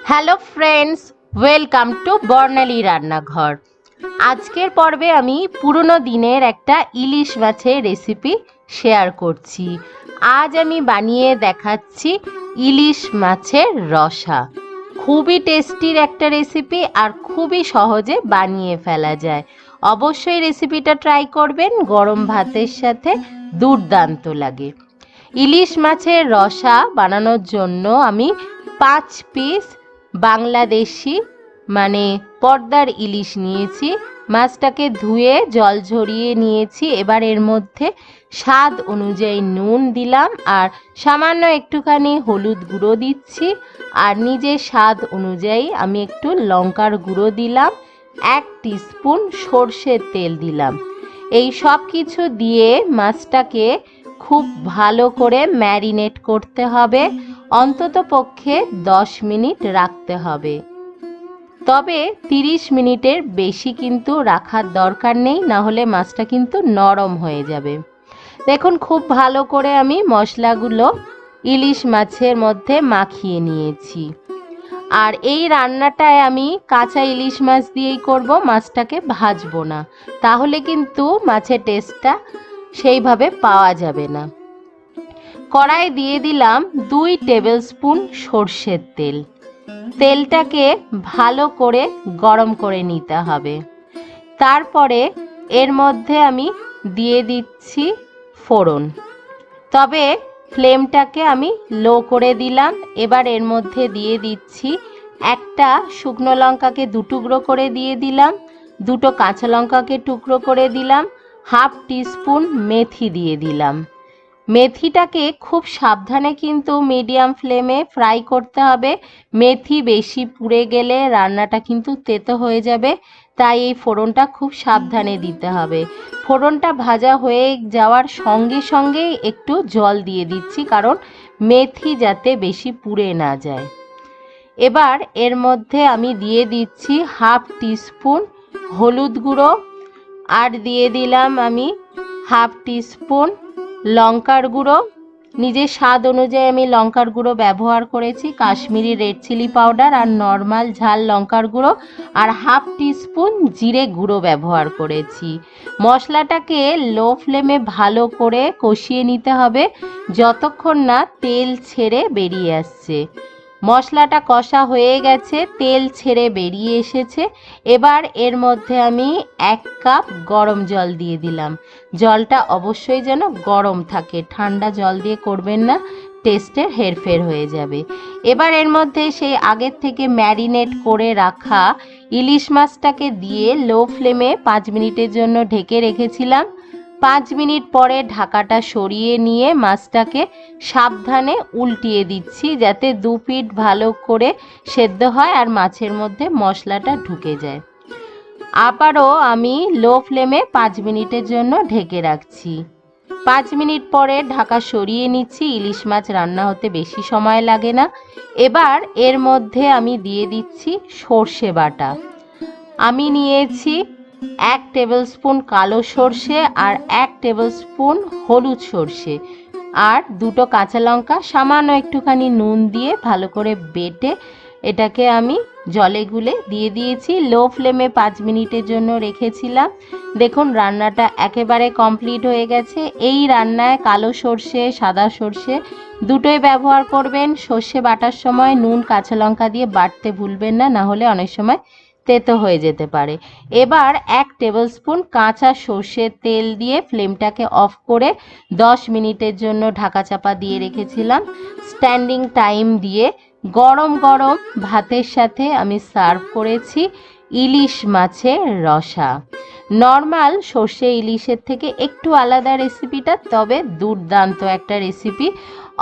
Hello friends, welcome to বর্ণালী রান্নাঘর। আজকের পর্বে আমি পুরনো দিনের একটা ইলিশ মাছের রেসিপি শেয়ার করছি। আজ আমি বানিয়ে দেখাচ্ছি ইলিশ মাছের রসা। খুবই টেস্টির একটা রেসিপি আর খুবই সহজে বানিয়ে ফেলা যায়। অবশ্যই রেসিপিটা ট্রাই করবেন, গরম ভাতের সাথে দুর্দান্ত লাগে। ইলিশ মাছের রসা বানানোর জন্য আমি 5 পিস বাংলাদেশি মানে পর্দার ইলিশ নিয়েছি। মাছটাকে ধুয়ে জল ঝরিয়ে নিয়েছি। এবার এর মধ্যে স্বাদ অনুযায়ী নুন দিলাম আর সামান্য একটুখানি হলুদ গুঁড়ো দিচ্ছি, আর নিজের স্বাদ অনুযায়ী আমি একটু লঙ্কার গুঁড়ো দিলাম, 1 টিস্পুন সর্ষের তেল দিলাম। এই সব কিছু দিয়ে মাছটাকে খুব ভালো করে ম্যারিনেট করতে হবে, অন্তত পক্ষে 10 মিনিট রাখতে হবে। তবে 30 মিনিটের বেশি কিন্তু রাখার দরকার নেই, না হলে মাছটা কিন্তু নরম হয়ে যাবে। দেখুন, খুব ভালো করে আমি মশলাগুলো ইলিশ মাছের মধ্যে মাখিয়ে নিয়েছি। আর এই রান্নাটায় আমি কাঁচা ইলিশ মাছ দিয়েই করব, মাছটাকে ভাজবো না, তাহলে কিন্তু মাছের টেস্টটা সেইভাবে পাওয়া যাবে না। কড়াই দিয়ে দিলাম 2 টেবিল স্পুন সর্ষের তেল। তেলটাকে ভালো করে গরম করে নিতে হবে। তারপরে এর মধ্যে আমি দিয়ে দিচ্ছি ফোড়ন, তবে ফ্লেমটাকে আমি লো করে দিলাম। এবার এর মধ্যে দিয়ে দিচ্ছি একটা শুকনো লঙ্কাকে 2 টুকরো করে দিয়ে দিলাম, 2টো কাঁচা লঙ্কাকে টুকরো করে দিলাম, 1/2 টিস্পুন মেথি দিয়ে দিলাম। মেথিটাকে খুব সাবধানে কিন্তু মিডিয়াম ফ্লেমে ফ্রাই করতে হবে। মেথি বেশি পুড়ে গেলে রান্নাটা কিন্তু তেতো হয়ে যাবে, তাই এই ফোড়নটা খুব সাবধানে দিতে হবে। ফোড়নটা ভাজা হয়ে যাওয়ার সঙ্গে সঙ্গেই একটু জল দিয়ে দিচ্ছি, কারণ মেথি যাতে বেশি পুড়ে না যায়। এবার এর মধ্যে আমি দিয়ে দিচ্ছি 1/2 টিস্পুন হলুদ গুঁড়ো, আর দিয়ে দিলাম আমি 1/2 টিস্পুন লঙ্কার গুঁড়ো। নিজের স্বাদ অনুযায়ী আমি লঙ্কার গুঁড়ো ব্যবহার করেছি, কাশ্মীরি রেড চিলি পাউডার আর নর্মাল ঝাল লঙ্কার গুঁড়ো, আর 1/2 টিস্পুন জিরে গুঁড়ো ব্যবহার করেছি। মশলাটাকে লো ফ্লেমে ভালো করে কষিয়ে নিতে হবে যতক্ষণ না তেল ছেড়ে বেরিয়ে আসছে। মশলাটা কষা হয়ে গেছে, তেল ছেড়ে বেরিয়ে এসেছে। এবার এর মধ্যে আমি 1 কাপ গরম জল দিয়ে দিলাম। জলটা অবশ্যই যেন গরম থাকে, ঠান্ডা জল দিয়ে করবেন না, টেস্টের হেরফের হয়ে যাবে। এবার এর মধ্যে সেই আগের থেকে ম্যারিনেট করে রাখা ইলিশ মাছটাকে দিয়ে লো ফ্লেমে 5 মিনিটের জন্য ঢেকে রেখেছিলাম। 5 মিনিট পরে ঢাকাটা সরিয়ে নিয়ে মাছটাকে সাবধানে উল্টিয়ে দিচ্ছি, যাতে 2 পিঠ ভালো করে সেদ্ধ হয় আর মাছের মধ্যে মশলাটা ঢুকে যায়। আবারও আমি লো ফ্লেমে 5 মিনিটের জন্য ঢেকে রাখছি। 5 মিনিট পরে ঢাকা সরিয়ে নিচ্ছি। ইলিশ মাছ রান্না হতে বেশি সময় লাগে না। এবার এর মধ্যে আমি দিয়ে দিচ্ছি সর্ষে বাটা। আমি নিয়েছি 1 টেবিল স্পুন কালো সর্ষে আর 1 টেবিল স্পুন হলুদ সর্ষে, আর 2টো কাঁচা লঙ্কা, সামান্য একটুখানি নুন দিয়ে ভালো করে বেটে এটাকে আমি জলে গুলে দিয়ে দিয়েছি। লো ফ্লেমে 5 মিনিটের জন্য রেখেছিলাম। দেখুন, রান্নাটা একেবারে কমপ্লিট হয়ে গেছে। এই রান্নায় কালো সর্ষে সাদা সর্ষে দুটোই ব্যবহার করবেন। সর্ষে বাটার সময় নুন কাঁচা লঙ্কা দিয়ে বাটতে ভুলবেন না, না হলে অনেক সময় তেতো হয়ে যেতে পারে। এবার 1 টেবিল স্পুন কাঁচা সর্ষের তেল দিয়ে ফ্লেমটাকে অফ করে 10 মিনিটের জন্য ঢাকা চাপা দিয়ে রেখেছিলাম। স্ট্যান্ডিং টাইম দিয়ে গরম গরম ভাতের সাথে আমি সার্ভ করেছি ইলিশ মাছের রসা। নর্মাল সর্ষে ইলিশের থেকে একটু আলাদা রেসিপিটা, তবে দুর্দান্ত একটা রেসিপি।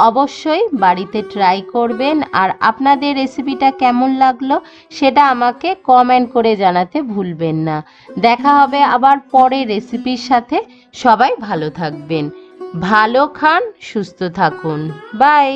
অবশ্যই বাড়িতে ট্রাই করবেন, আর আপনাদের রেসিপিটা কেমন লাগলো সেটা আমাকে কমেন্ট করে জানাতে ভুলবেন না। দেখা হবে আবার পরের রেসিপির সাথে। সবাই ভালো থাকবেন, ভালো খান, সুস্থ থাকুন। বাই।